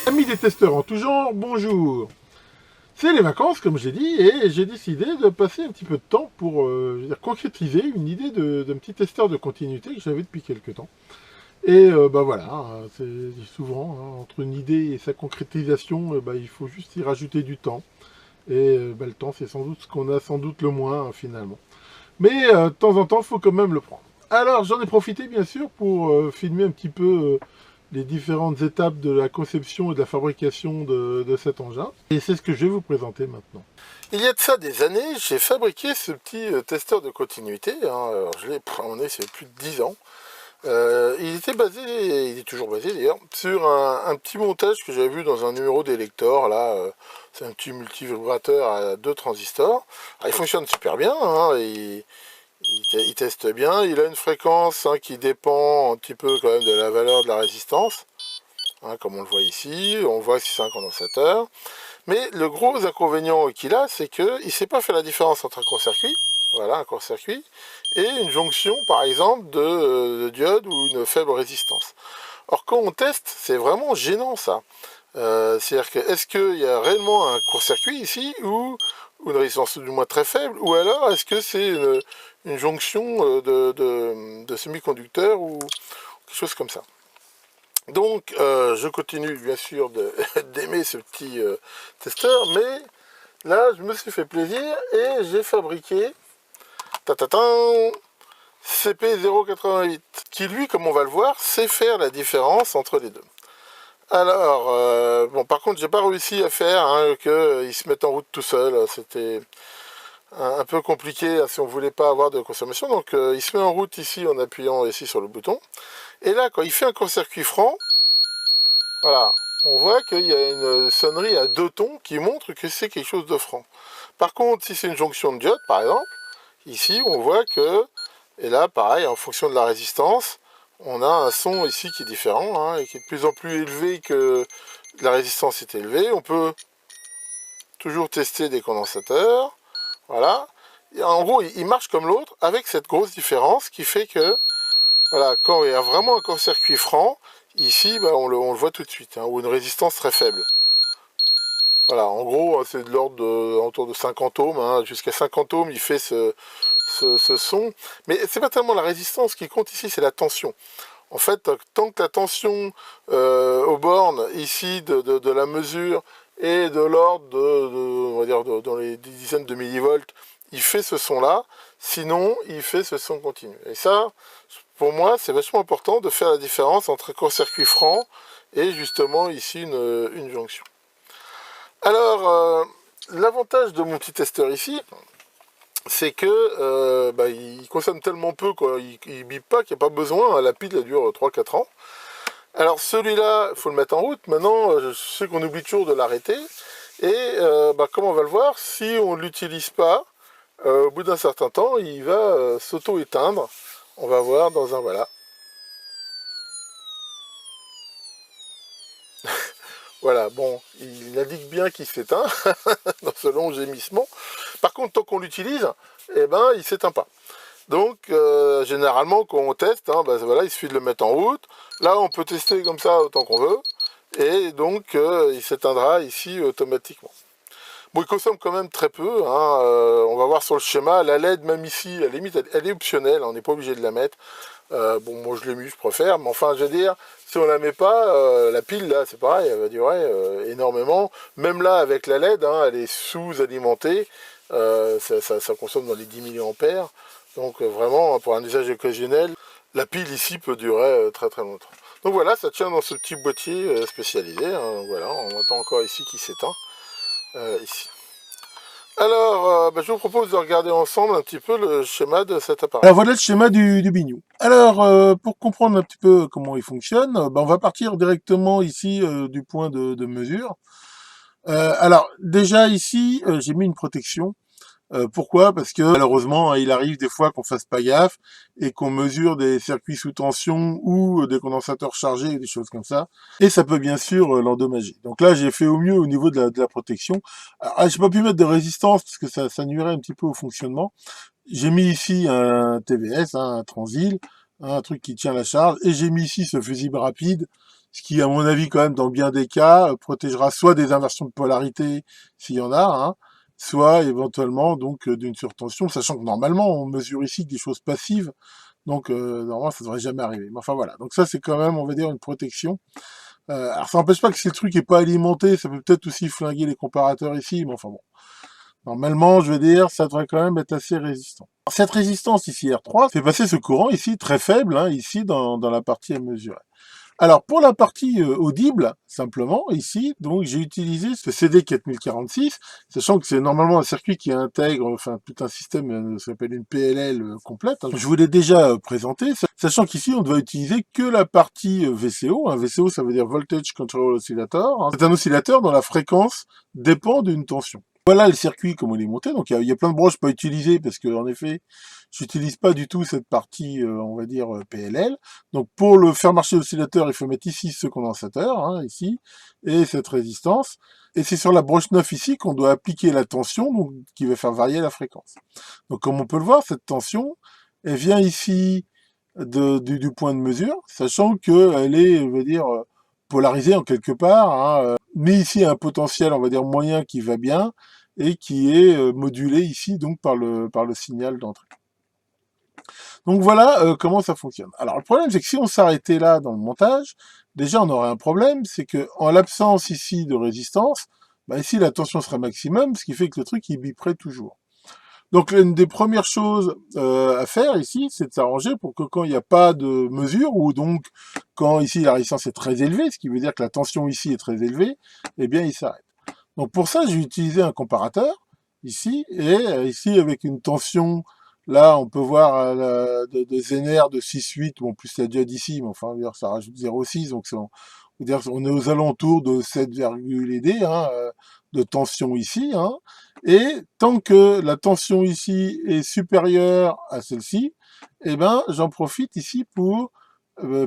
Amis des testeurs en tout genre, bonjour. C'est les vacances, comme j'ai dit, et j'ai décidé de passer un petit peu de temps pour je veux dire, concrétiser une idée d'un petit testeur de continuité que j'avais depuis quelques temps. Et bah voilà, hein, c'est souvent, hein, entre une idée et sa concrétisation, bah, il faut juste y rajouter du temps. Et bah, le temps, c'est sans doute ce qu'on a sans doute le moins, hein, finalement. Mais de temps en temps, il faut quand même le prendre. Alors, j'en ai profité, bien sûr, pour filmer un petit peu les différentes étapes de la conception et de la fabrication de cet engin. Et c'est ce que je vais vous présenter maintenant. Il y a de ça des années, j'ai fabriqué ce petit testeur de continuité. Hein. Alors, je l'ai on est, c'est plus de 10 ans. Il était basé, il est toujours basé d'ailleurs, sur un petit montage que j'avais vu dans un numéro d'Elector. Là, c'est un petit multivibrateur à 2 transistors. Alors, il fonctionne super bien. Hein, il teste bien. Il a une fréquence qui dépend un petit peu quand même de la valeur de la résistance. Hein, comme on le voit ici, on voit que c'est un condensateur. Mais le gros inconvénient qu'il a, c'est qu'il ne sait pas faire la différence entre un court-circuit, voilà, un court-circuit, et une jonction, par exemple, de diode ou une faible résistance. Or, quand on teste, c'est vraiment gênant, ça. C'est-à-dire que, est-ce qu'il y a réellement un court-circuit ici, ou une résistance du moins très faible, ou alors est-ce que c'est une jonction de semi-conducteur, ou quelque chose comme ça. Donc, je continue bien sûr d'aimer ce petit testeur, mais là, je me suis fait plaisir et j'ai fabriqué CP088, qui lui, comme on va le voir, sait faire la différence entre les deux. Alors, bon, par contre, j'ai pas réussi à faire qu'il se mette en route tout seul. C'était un peu compliqué si on voulait pas avoir de consommation. Donc, il se met en route ici en appuyant ici sur le bouton. Et là, quand il fait un court-circuit franc, voilà, on voit qu'il y a une sonnerie à 2 tons qui montre que c'est quelque chose de franc. Par contre, si c'est une jonction de diode, par exemple, ici, on voit que, et là, pareil, en fonction de la résistance, on a un son ici qui est différent, hein, et qui est de plus en plus élevé que la résistance est élevée. On peut toujours tester des condensateurs, voilà. Et en gros, il marche comme l'autre, avec cette grosse différence qui fait que, voilà, quand il y a vraiment un court-circuit franc, ici, bah, on le voit tout de suite, hein, ou une résistance très faible. Voilà, en gros, c'est de l'ordre autour de 50 ohms, hein, jusqu'à 50 ohms, il fait ce son. Mais c'est pas tellement la résistance qui compte ici, c'est la tension. En fait, tant que la tension aux bornes ici de la mesure est de l'ordre on va dire dans les dizaines de millivolts, il fait ce son-là. Sinon, il fait ce son continu. Et ça, pour moi, c'est vachement important de faire la différence entre un court-circuit franc et justement ici une jonction. Alors, l'avantage de mon petit testeur ici, c'est que bah, il consomme tellement peu, quoi. Il bip pas qu'il n'y a pas besoin, hein. La pile elle dure 3-4 ans. Alors celui-là, il faut le mettre en route. Maintenant, je sais qu'on oublie toujours de l'arrêter. Et bah, comme on va le voir, si on ne l'utilise pas, au bout d'un certain temps, il va s'auto-éteindre. On va voir dans un voilà. Voilà, bon, il indique bien qu'il s'éteint dans ce long gémissement. Par contre, tant qu'on l'utilise, eh ben, il s'éteint pas. Donc, généralement, quand on teste, hein, bah, voilà, il suffit de le mettre en route. Là, on peut tester comme ça autant qu'on veut. Et donc, il s'éteindra ici automatiquement. Bon, il consomme quand même très peu. Hein, on va voir sur le schéma. La LED, même ici, à la limite, elle est optionnelle. On n'est pas obligé de la mettre. Bon, moi, je l'ai mis, je préfère. Mais enfin, je veux dire, si on la met pas, la pile, là, c'est pareil, elle va durer énormément. Même là, avec la LED, hein, elle est sous-alimentée. Ça consomme dans les 10 milliampères. Donc vraiment, pour un usage occasionnel, la pile ici peut durer très très longtemps. Donc voilà, ça tient dans ce petit boîtier spécialisé. Hein, voilà, on entend encore ici qui s'éteint. Ici. Alors, bah, je vous propose de regarder ensemble un petit peu le schéma de cet appareil. Alors voilà le schéma du bignou. Alors, pour comprendre un petit peu comment il fonctionne, bah, on va partir directement ici du point de mesure. Alors déjà ici, j'ai mis une protection. Pourquoi? Parce que malheureusement, il arrive des fois qu'on fasse pas gaffe et qu'on mesure des circuits sous tension ou des condensateurs chargés, des choses comme ça. Et ça peut bien sûr l'endommager. Donc là, j'ai fait au mieux au niveau de la protection. Alors, j'ai pas pu mettre de résistance parce que ça nuirait un petit peu au fonctionnement. J'ai mis ici un TVS, hein, un Transil, hein, un truc qui tient la charge, et j'ai mis ici ce fusible rapide ce qui, à mon avis, quand même, dans bien des cas, protégera soit des inversions de polarité, s'il y en a, hein, soit éventuellement donc d'une surtension, sachant que normalement, on mesure ici que des choses passives, donc normalement, ça devrait jamais arriver. Mais enfin voilà, donc ça, c'est quand même, on va dire, une protection. Alors ça n'empêche pas que si le truc est pas alimenté, ça peut peut-être aussi flinguer les comparateurs ici, mais enfin bon. Normalement, je veux dire, ça devrait quand même être assez résistant. Cette résistance ici R3 fait passer ce courant ici très faible, hein, ici dans la partie à mesurer. Alors pour la partie audible, simplement, ici, donc j'ai utilisé ce CD 4046, sachant que c'est normalement un circuit qui intègre enfin tout un système, ça s'appelle une PLL complète. Hein. Je vous l'ai déjà présenté, sachant qu'ici on doit utiliser que la partie VCO. Un VCO ça veut dire Voltage Control Oscillator. Hein. C'est un oscillateur dont la fréquence dépend d'une tension. Voilà le circuit, comment il est monté. Donc il y a plein de broches pas utilisées parce que en effet, j'utilise pas du tout cette partie, on va dire PLL. Donc pour le faire marcher l'oscillateur, il faut mettre ici ce condensateur, hein, ici, et cette résistance. Et c'est sur la broche 9 ici qu'on doit appliquer la tension, donc qui va faire varier la fréquence. Donc comme on peut le voir, cette tension, elle vient ici du point de mesure, sachant qu'elle est, on va dire, polarisée en quelque part, hein, mais ici un potentiel, on va dire, moyen qui va bien, et qui est modulé ici donc par le signal d'entrée. Donc voilà comment ça fonctionne. Alors le problème c'est que si on s'arrêtait là dans le montage, déjà on aurait un problème, c'est que en l'absence ici de résistance, bah ici la tension serait maximum, ce qui fait que le truc il biperait toujours. Donc l'une des premières choses à faire ici, c'est de s'arranger pour que quand il n'y a pas de mesure, ou donc quand ici la résistance est très élevée, ce qui veut dire que la tension ici est très élevée, eh bien il s'arrête. Donc pour ça, j'ai utilisé un comparateur ici, et ici avec une tension, là on peut voir de Zener de 6,8, bon plus la diode ici, mais enfin ça rajoute 0,6, donc on est aux alentours de 7, ED, hein, de tension ici, hein, et tant que la tension ici est supérieure à celle-ci, eh ben j'en profite ici pour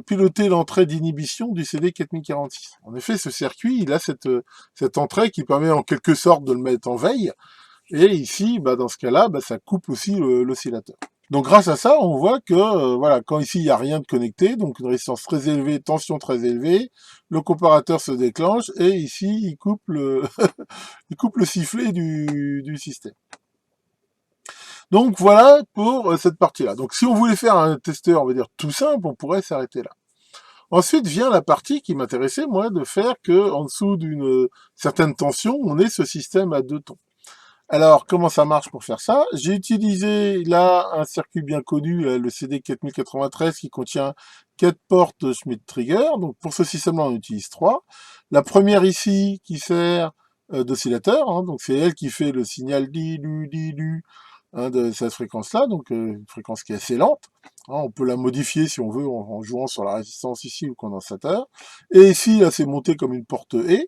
piloter l'entrée d'inhibition du CD 4046. En effet, ce circuit, il a cette entrée qui permet en quelque sorte de le mettre en veille, et ici, bah, dans ce cas-là, bah, ça coupe aussi l'oscillateur. Donc grâce à ça, on voit que voilà, quand ici il n'y a rien de connecté, donc une résistance très élevée, tension très élevée, le comparateur se déclenche et ici il coupe le, il coupe le sifflet du système. Donc voilà pour cette partie-là. Donc si on voulait faire un testeur, on va dire tout simple, on pourrait s'arrêter là. Ensuite vient la partie qui m'intéressait, moi, de faire que en dessous d'une certaine tension, on ait ce système à deux tons. Alors, comment ça marche pour faire ça? J'ai utilisé là un circuit bien connu, le CD 4093, qui contient 4 portes Schmitt-Trigger. Donc pour ce système-là, on utilise 3. La première ici qui sert d'oscillateur, hein, donc c'est elle qui fait le signal dilu, hein, de cette fréquence-là, donc une fréquence qui est assez lente. Hein, on peut la modifier si on veut en jouant sur la résistance ici ou le condensateur. Et ici, là, c'est monté comme une porte E,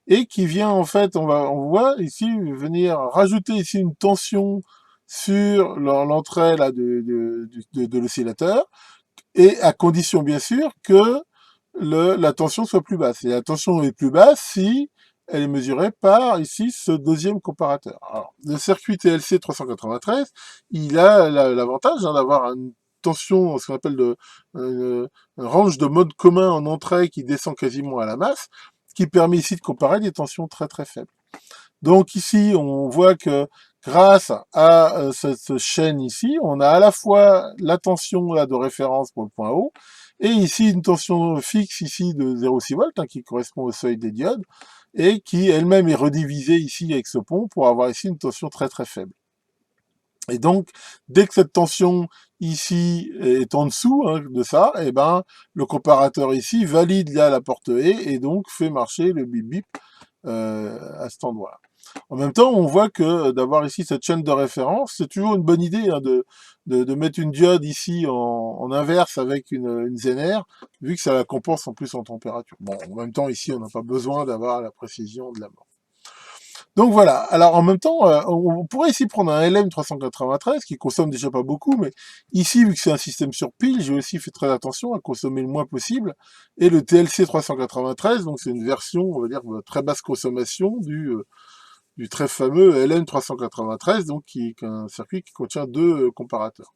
et qui vient en fait, on voit ici venir rajouter ici une tension sur l'entrée là de l'oscillateur, et à condition bien sûr que la tension soit plus basse. Et la tension est plus basse si elle est mesurée par ici ce deuxième comparateur. Alors, le circuit TLC 393, il a l'avantage hein, d'avoir une tension, ce qu'on appelle un range de mode commun en entrée qui descend quasiment à la masse, qui permet ici de comparer des tensions très très faibles. Donc ici, on voit que grâce à cette chaîne ici, on a à la fois la tension là, de référence pour le point haut, et ici une tension fixe ici de 0,6 volts, hein, qui correspond au seuil des diodes, et qui elle-même est redivisée ici avec ce pont pour avoir ici une tension très très faible. Et donc, dès que cette tension ici est en dessous hein, de ça, eh ben, le comparateur ici valide là la porte E et donc fait marcher le bip bip à cet endroit-là. En même temps, on voit que d'avoir ici cette chaîne de référence, c'est toujours une bonne idée hein, de mettre une diode ici en inverse avec une Zener, vu que ça la compense en plus en température. Bon, en même temps, ici, on n'a pas besoin d'avoir la précision de la mort. Donc voilà, alors en même temps, on pourrait ici prendre un LM393 qui consomme déjà pas beaucoup, mais ici, vu que c'est un système sur pile, j'ai aussi fait très attention à consommer le moins possible, et le TLC 393, donc c'est une version, on va dire, de très basse consommation du très fameux LM393, donc qui est un circuit qui contient deux comparateurs.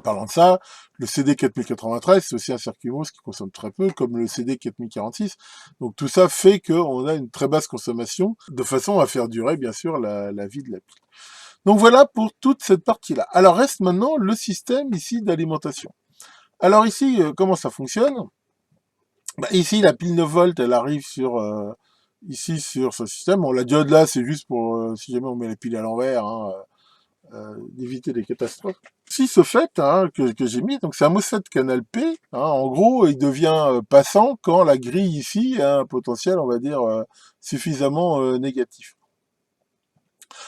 Parlant de ça, le CD 4093, c'est aussi un circuit MOS qui consomme très peu, comme le CD 4046. Donc tout ça fait qu'on a une très basse consommation, de façon à faire durer, bien sûr, la vie de la pile. Donc voilà pour toute cette partie-là. Alors reste maintenant le système ici d'alimentation. Alors ici, comment ça fonctionne? Bah, ici, la pile 9 volts, elle arrive ici sur ce système. Bon, la diode là, c'est juste pour, si jamais on met la pile à l'envers, hein, d'éviter des catastrophes. Si ce fait hein, que j'ai mis, donc c'est un MOSFET canal P, hein, en gros il devient passant quand la grille ici a un potentiel, on va dire, suffisamment négatif.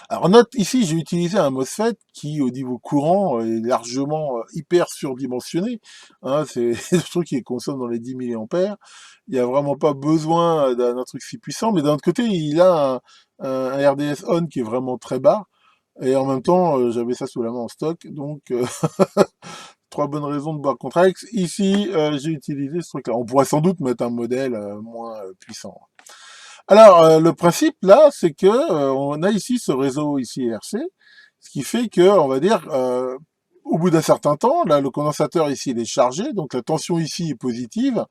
Alors note, ici j'ai utilisé un MOSFET qui au niveau courant est largement hyper surdimensionné, hein, c'est le truc qui consomme dans les 10 milliampères, il n'y a vraiment pas besoin d'un truc si puissant, mais d'un autre côté il a un RDS on qui est vraiment très bas, et en même temps, j'avais ça sous la main en stock, donc trois bonnes raisons de boire Contrex. Ici, j'ai utilisé ce truc-là. On pourrait sans doute mettre un modèle moins puissant. Alors, le principe là, c'est que on a ici ce réseau ici RC, ce qui fait que, on va dire, au bout d'un certain temps, là, le condensateur ici il est chargé, donc la tension ici est positive,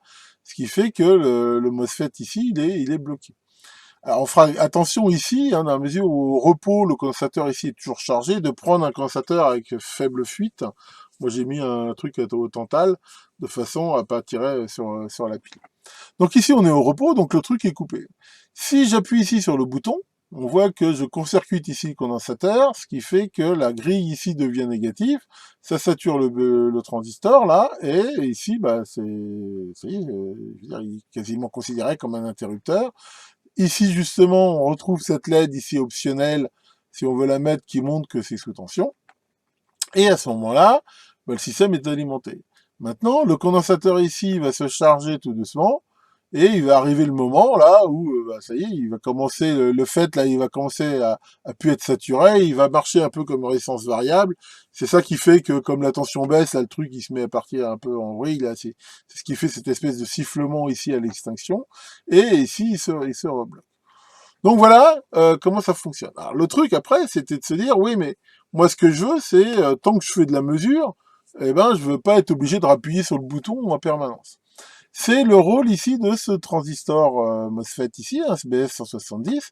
ce qui fait que le MOSFET ici il est bloqué. Alors on fera attention ici, hein, dans la mesure où au repos, le condensateur ici est toujours chargé, de prendre un condensateur avec faible fuite. Moi j'ai mis un truc au Tantal, de façon à pas tirer sur la pile. Donc ici on est au repos, donc le truc est coupé. Si j'appuie ici sur le bouton, on voit que je court-circuite ici le condensateur, ce qui fait que la grille ici devient négative, ça sature le transistor là, et ici bah, je veux dire, il est quasiment considéré comme un interrupteur. Ici, justement, on retrouve cette LED ici optionnelle, si on veut la mettre, qui montre que c'est sous tension. Et à ce moment-là, bah, le système est alimenté. Maintenant, le condensateur ici va se charger tout doucement, et il va arriver le moment là où, bah, ça y est, il va commencer, le fait là, il va commencer à plus être saturé, il va marcher un peu comme une résistance variable. C'est ça qui fait que, comme la tension baisse, là, le truc, il se met à partir un peu en vrille, là, c'est ce qui fait cette espèce de sifflement ici à l'extinction. Et ici, il se rebloque. Donc voilà comment ça fonctionne. Alors le truc après, c'était de se dire, oui, mais moi ce que je veux, c'est tant que je fais de la mesure, eh ben je veux pas être obligé de rappuyer sur le bouton en permanence. C'est le rôle ici de ce transistor MOSFET ici, un SBF 170.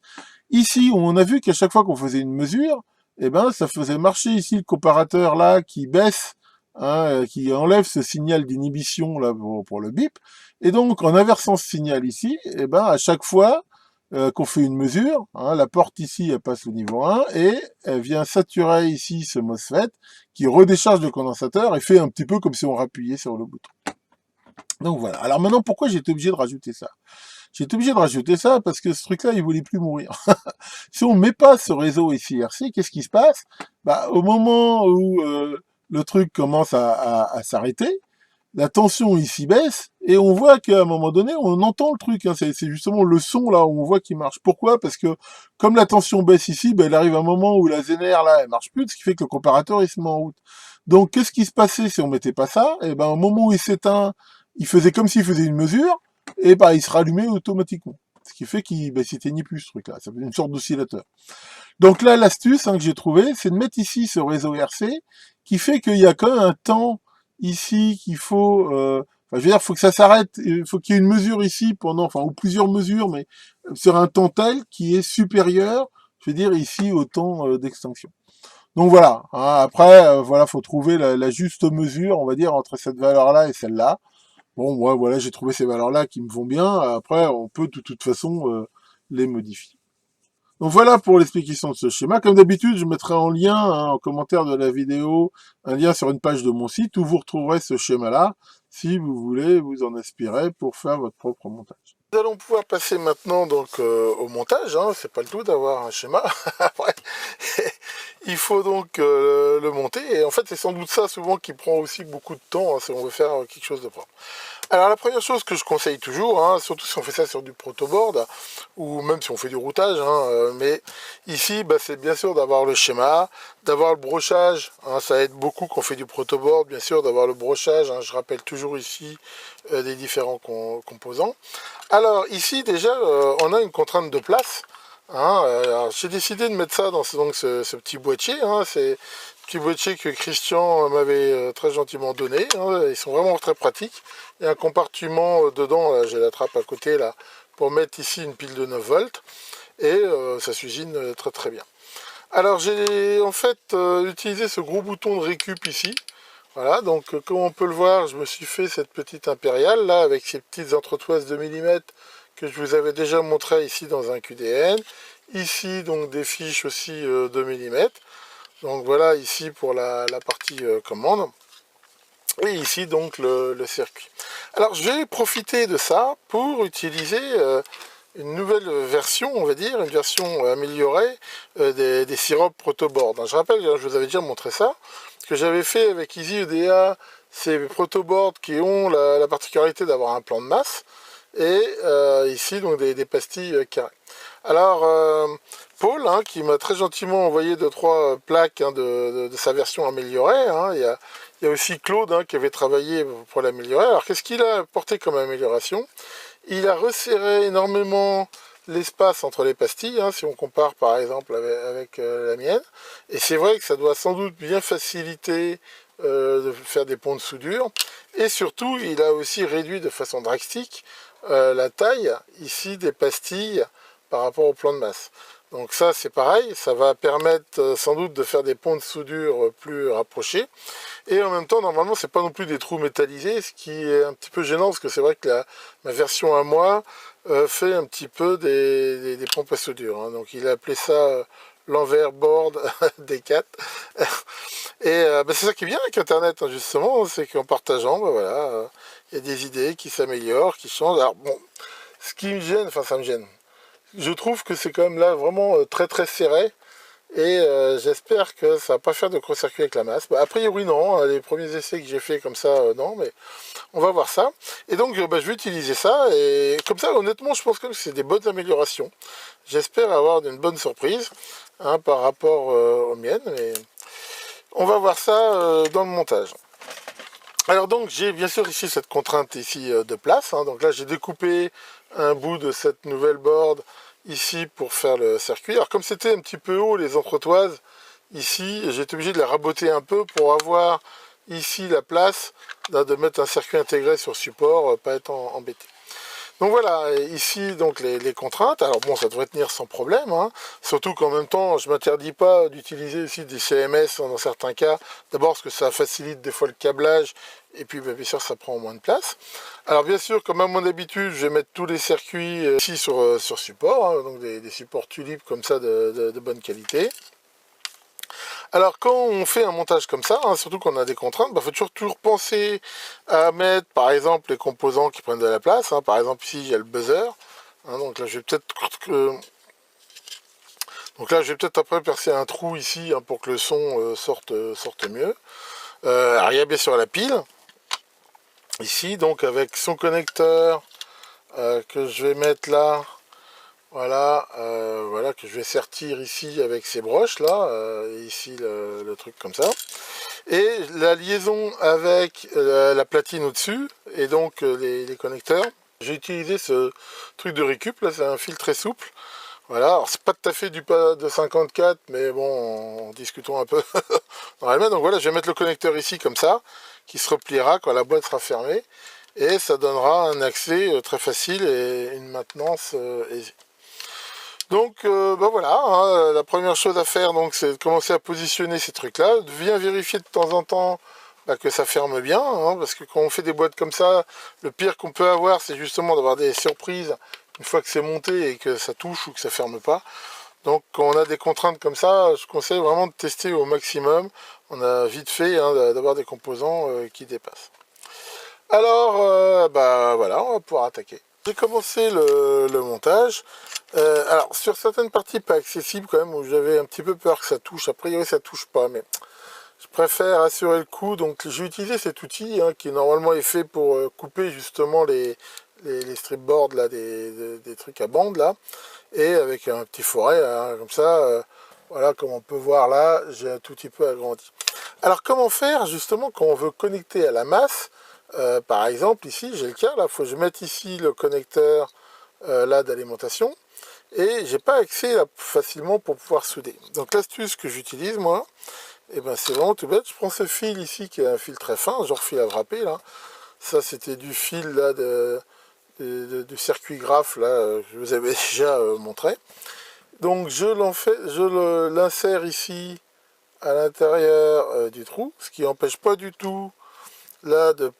Ici, on a vu qu'à chaque fois qu'on faisait une mesure, eh ben ça faisait marcher ici le comparateur là qui baisse, hein, qui enlève ce signal d'inhibition là pour le bip. Et donc en inversant ce signal ici, eh ben à chaque fois qu'on fait une mesure, hein, la porte ici elle passe au niveau 1 et elle vient saturer ici ce MOSFET qui redécharge le condensateur et fait un petit peu comme si on rappuyait sur le bouton. Donc voilà. Alors maintenant, pourquoi j'ai été obligé de rajouter ça? J'ai été obligé de rajouter ça parce que ce truc-là, il voulait plus mourir. Si on met pas ce réseau ici RC, qu'est-ce qui se passe? Bah, au moment où le truc commence à s'arrêter, la tension ici baisse, et on voit qu'à un moment donné, on entend le truc, hein, c'est justement le son là où on voit qu'il marche. Pourquoi? Parce que comme la tension baisse ici, ben, il arrive un moment où la ZNR là, elle marche plus, ce qui fait que le comparateur il se met en route. Donc qu'est-ce qui se passait si on mettait pas ça? Et ben au moment où il s'éteint, il faisait comme s'il faisait une mesure, et ben il se rallumait automatiquement. Ce qui fait qu'il s'éteignait plus ce truc là, ça fait une sorte d'oscillateur. Donc là, l'astuce que j'ai trouvé, c'est de mettre ici ce réseau RC, qui fait qu'il y a quand même un temps ici qu'il faut, enfin, je veux dire, faut que ça s'arrête, il faut qu'il y ait une mesure ici pendant, enfin, ou plusieurs mesures, mais sur un temps tel qui est supérieur, je veux dire, ici au temps d'extinction. Donc voilà, hein, après, voilà, faut trouver la juste mesure, on va dire, entre cette valeur-là et celle-là. Bon, moi, voilà, j'ai trouvé ces valeurs-là qui me vont bien. Après, on peut de toute façon les modifier. Donc voilà pour l'explication de ce schéma. Comme d'habitude, je mettrai en lien, hein, en commentaire de la vidéo, un lien sur une page de mon site où vous retrouverez ce schéma-là, si vous voulez vous en inspirer pour faire votre propre montage. Nous allons pouvoir passer maintenant donc au montage. Hein. C'est pas le tout d'avoir un schéma. Après, il faut donc le monter. Et en fait, c'est sans doute ça souvent qui prend aussi beaucoup de temps hein, si on veut faire quelque chose de propre. Alors la première chose que je conseille toujours, hein, surtout si on fait ça sur du protoboard, ou même si on fait du routage, hein, mais ici bah, c'est bien sûr d'avoir le schéma, d'avoir le brochage, hein, ça aide beaucoup quand on fait du protoboard, bien sûr d'avoir le brochage, hein, je rappelle toujours ici les différents composants. Alors ici déjà on a une contrainte de place, hein, j'ai décidé de mettre ça dans ce petit boîtier, hein, c'est petits boîtiers que Christian m'avait très gentiment donné. Hein. Ils sont vraiment très pratiques. Il y a un compartiment dedans, j'ai la trappe à côté là, pour mettre ici une pile de 9 volts. Et ça s'usine très très bien. Alors j'ai en fait utilisé ce gros bouton de récup ici. Voilà, donc comme on peut le voir, je me suis fait cette petite impériale là avec ces petites entretoises de millimètres que je vous avais déjà montré ici dans un QDN. Ici donc des fiches aussi de millimètres. Donc voilà ici pour la partie commande. Et ici donc le circuit. Alors je vais profiter de ça pour utiliser une nouvelle version, on va dire, une version améliorée des syrops protoboard. Je rappelle, je vous avais déjà montré ça, que j'avais fait avec EasyEDA, ces protoboards qui ont la particularité d'avoir un plan de masse, et ici donc des pastilles carrées. Alors, Paul, hein, qui m'a très gentiment envoyé 2-3 plaques hein, de sa version améliorée, hein, il y a aussi Claude hein, qui avait travaillé pour l'améliorer. Alors, qu'est-ce qu'il a apporté comme amélioration? Il a resserré énormément l'espace entre les pastilles, hein, si on compare par exemple avec la mienne. Et c'est vrai que ça doit sans doute bien faciliter de faire des ponts de soudure. Et surtout, il a aussi réduit de façon drastique la taille ici des pastilles par rapport au plan de masse. Donc ça c'est pareil, ça va permettre sans doute de faire des ponts de soudure plus rapprochés. Et en même temps, normalement, c'est pas non plus des trous métallisés, ce qui est un petit peu gênant, parce que c'est vrai que ma version à moi fait un petit peu des pompes à soudure. Hein. Donc il a appelé ça l'envers board des 4. Et c'est ça qui est bien avec Internet, hein, justement, c'est qu'en partageant, voilà, il y a des idées qui s'améliorent, qui changent. Alors bon, ce qui me gêne, enfin ça me gêne. Je trouve que c'est quand même là vraiment très très serré. Et j'espère que ça va pas faire de gros-circuit avec la masse. A priori non, les premiers essais que j'ai fait comme ça, non, mais on va voir ça. Et donc je vais utiliser ça, et comme ça honnêtement je pense que c'est des bonnes améliorations. J'espère avoir une bonne surprise hein, par rapport aux miennes, mais on va voir ça dans le montage. Alors donc j'ai bien sûr ici cette contrainte ici de place, hein. Donc là j'ai découpé un bout de cette nouvelle board ici pour faire le circuit. Alors comme c'était un petit peu haut les entretoises, ici j'ai été obligé de les raboter un peu pour avoir ici la place de mettre un circuit intégré sur support, pas être embêté. Donc voilà, ici donc les contraintes. Alors bon, ça devrait tenir sans problème, hein. Surtout qu'en même temps, je ne m'interdis pas d'utiliser aussi des CMS dans certains cas. D'abord parce que ça facilite des fois le câblage, et puis bien sûr ça prend moins de place. Alors bien sûr, comme à mon habitude, je vais mettre tous les circuits ici sur support, hein, donc des supports tulipes comme ça de bonne qualité. Alors quand on fait un montage comme ça, hein, surtout qu'on a des contraintes, il faut toujours penser à mettre par exemple les composants qui prennent de la place. Hein. Par exemple ici il y a le buzzer. Hein, donc là je vais peut-être après percer un trou ici hein, pour que le son sorte mieux. Alors il y a bien sûr la pile. Ici donc avec son connecteur que je vais mettre là. Voilà, voilà que je vais sertir ici avec ces broches là, et ici le truc comme ça. Et la liaison avec la platine au-dessus, et donc les connecteurs. J'ai utilisé ce truc de récup, là c'est un fil très souple. Voilà, alors c'est pas tout à fait du pas de 54, mais bon, en discutons un peu normalement. Donc voilà, je vais mettre le connecteur ici comme ça, qui se repliera quand la boîte sera fermée. Et ça donnera un accès très facile et une maintenance aisée. Donc voilà, hein, la première chose à faire donc c'est de commencer à positionner ces trucs là, de bien vérifier de temps en temps que ça ferme bien, hein, parce que quand on fait des boîtes comme ça, le pire qu'on peut avoir c'est justement d'avoir des surprises une fois que c'est monté et que ça touche ou que ça ferme pas. Donc quand on a des contraintes comme ça, je conseille vraiment de tester au maximum. On a vite fait hein, d'avoir des composants qui dépassent. Alors voilà, on va pouvoir attaquer. J'ai commencé le montage. Alors sur certaines parties pas accessibles quand même, où j'avais un petit peu peur que ça touche, a priori ça touche pas, mais je préfère assurer le coup, donc j'ai utilisé cet outil hein, qui normalement est fait pour couper justement les stripboards là, des trucs à bande là, et avec un petit forêt hein, comme ça, voilà comme on peut voir là, j'ai un tout petit peu agrandi. Alors comment faire justement quand on veut connecter à la masse, par exemple ici j'ai le cas, là il faut que je mette ici le connecteur là d'alimentation, et j'ai pas accès là, facilement pour pouvoir souder. Donc l'astuce que j'utilise moi, Et ben c'est vraiment tout bête. Je prends ce fil ici qui est un fil très fin, genre fil à wrapper là. Ça c'était du fil là du circuit graphe là, que je vous avais déjà montré. Donc je l'insère ici à l'intérieur du trou, ce qui n'empêche pas du tout là de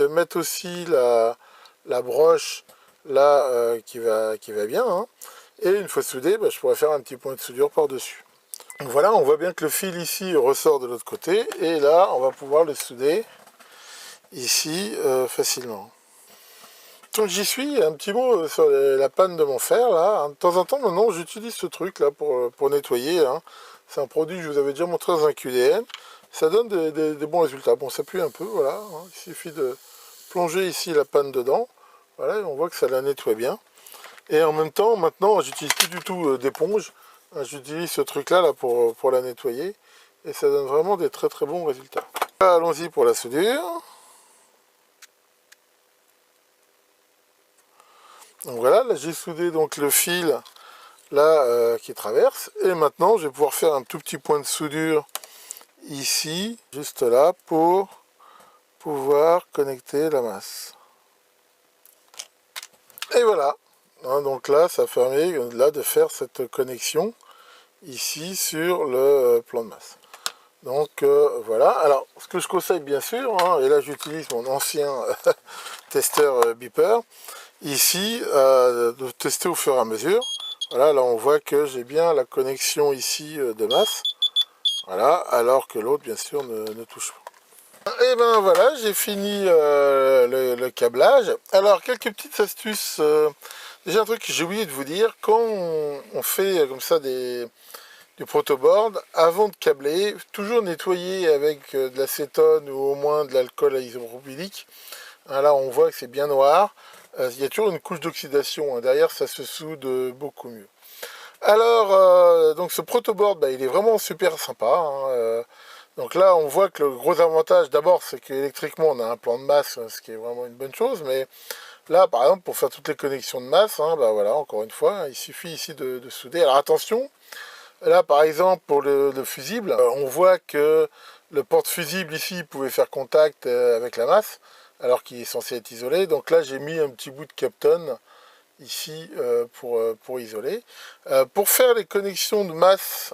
mettre aussi la broche là qui va bien, hein. Et une fois soudé, je pourrais faire un petit point de soudure par dessus. Donc voilà, on voit bien que le fil ici ressort de l'autre côté, et là on va pouvoir le souder ici facilement. Donc j'y suis, un petit mot sur la panne de mon fer là. De temps en temps maintenant j'utilise ce truc là pour nettoyer, hein. C'est un produit que je vous avais déjà montré dans un QDM. Ça donne des bons résultats. Bon, ça pue un peu, voilà, hein. Il suffit de plonger ici la panne dedans. Voilà, et on voit que ça la nettoie bien. Et en même temps, maintenant, j'utilise plus du tout d'éponge. J'utilise ce truc-là pour la nettoyer. Et ça donne vraiment des très très bons résultats. Allons-y pour la soudure. Donc voilà, là j'ai soudé donc le fil là qui traverse. Et maintenant, je vais pouvoir faire un tout petit point de soudure ici, juste là, pour pouvoir connecter la masse. Et voilà. Hein, donc là, ça permet là de faire cette connexion ici sur le plan de masse. Donc voilà. Alors, ce que je conseille bien sûr, hein, et là j'utilise mon ancien testeur beeper, ici, de tester au fur et à mesure. Voilà, là on voit que j'ai bien la connexion ici de masse. Voilà, alors que l'autre bien sûr ne touche pas. Et ben voilà, j'ai fini le câblage. Alors, quelques petites astuces. Déjà un truc que j'ai oublié de vous dire, quand on fait comme ça du protoboard, avant de câbler, toujours nettoyer avec de l'acétone ou au moins de l'alcool isopropylique. Hein, là on voit que c'est bien noir. Il y a toujours une couche d'oxydation, hein. Derrière ça se soude beaucoup mieux. Alors, donc ce protoboard, il est vraiment super sympa, hein. Donc là, on voit que le gros avantage, d'abord, c'est qu'électriquement, on a un plan de masse, ce qui est vraiment une bonne chose. Mais là, par exemple, pour faire toutes les connexions de masse, hein, voilà, encore une fois, il suffit ici de souder. Alors attention, là, par exemple, pour le fusible, on voit que le porte-fusible ici pouvait faire contact avec la masse, alors qu'il est censé être isolé. Donc là, j'ai mis un petit bout de Kapton ici pour isoler. Pour faire les connexions de masse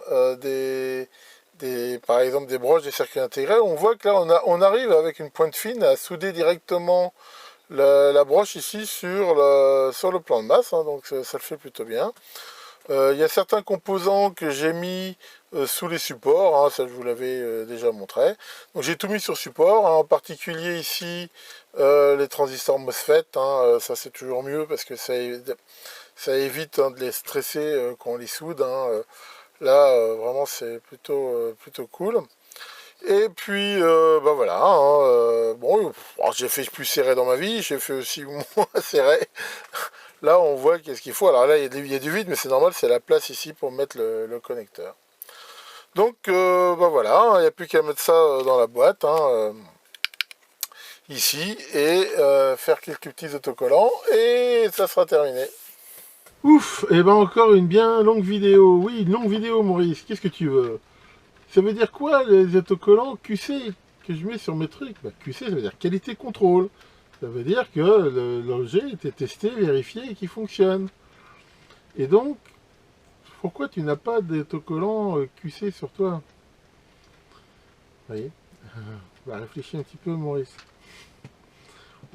par exemple des broches des circuits intégrés, on voit que là on arrive avec une pointe fine à souder directement la broche ici sur le plan de masse, hein, donc ça le fait plutôt bien. Il y a certains composants que j'ai mis sous les supports, hein, ça je vous l'avais déjà montré. Donc j'ai tout mis sur support, hein, en particulier ici les transistors MOSFET, hein, ça c'est toujours mieux parce que ça évite hein, de les stresser quand on les soude, hein. Là, vraiment, c'est plutôt cool. Et puis, voilà. Hein, bon, j'ai fait plus serré dans ma vie, j'ai fait aussi moins serré. Là, on voit qu'est-ce qu'il faut. Alors là, il y a du vide, mais c'est normal, c'est la place ici pour mettre le connecteur. Donc, voilà, hein, il n'y a plus qu'à mettre ça dans la boîte, hein, ici, et faire quelques petits autocollants, et ça sera terminé. Ouf, et ben encore une bien longue vidéo. Oui, une longue vidéo, Maurice. Qu'est-ce que tu veux? Ça veut dire quoi, les autocollants QC que je mets sur mes trucs? QC, ça veut dire qualité contrôle. Ça veut dire que l'objet était testé, vérifié et qu'il fonctionne. Et donc, pourquoi tu n'as pas d'autocollant QC sur toi? Vous voyez, réfléchir un petit peu, Maurice.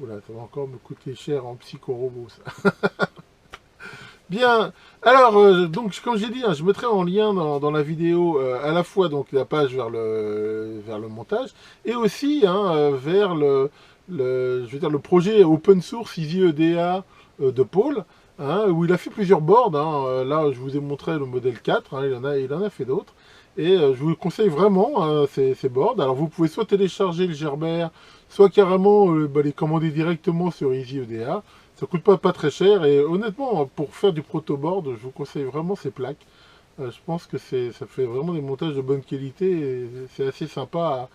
Oula, ça va encore me coûter cher en psychorobot, ça. Bien, alors, donc comme j'ai dit, hein, je mettrai en lien dans la vidéo à la fois donc, la page vers le montage et aussi hein, vers je vais dire, le projet open source EasyEDA de Paul, hein, où il a fait plusieurs boards. Hein. Là, je vous ai montré le modèle 4, hein, il en a fait d'autres. Et je vous conseille vraiment ces boards. Alors vous pouvez soit télécharger le Gerber, soit carrément les commander directement sur EasyEDA. Ça coûte pas très cher et honnêtement pour faire du protoboard je vous conseille vraiment ces plaques. Je pense que ça fait vraiment des montages de bonne qualité et c'est assez sympa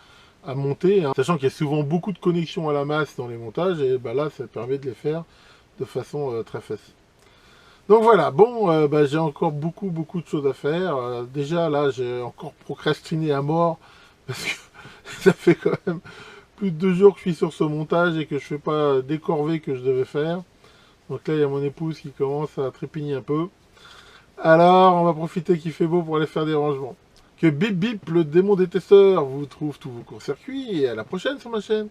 à monter, hein. Sachant qu'il y a souvent beaucoup de connexions à la masse dans les montages et là ça permet de les faire de façon très facile. Donc voilà, bon, j'ai encore beaucoup de choses à faire. Déjà là, j'ai encore procrastiné à mort parce que ça fait quand même plus de 2 jours que je suis sur ce montage et que je fais pas des corvées que je devais faire. Donc là, il y a mon épouse qui commence à trépigner un peu. Alors, on va profiter qu'il fait beau pour aller faire des rangements. Que bip bip, le démon détesteur, vous trouve tous vos courts-circuits et à la prochaine sur ma chaîne.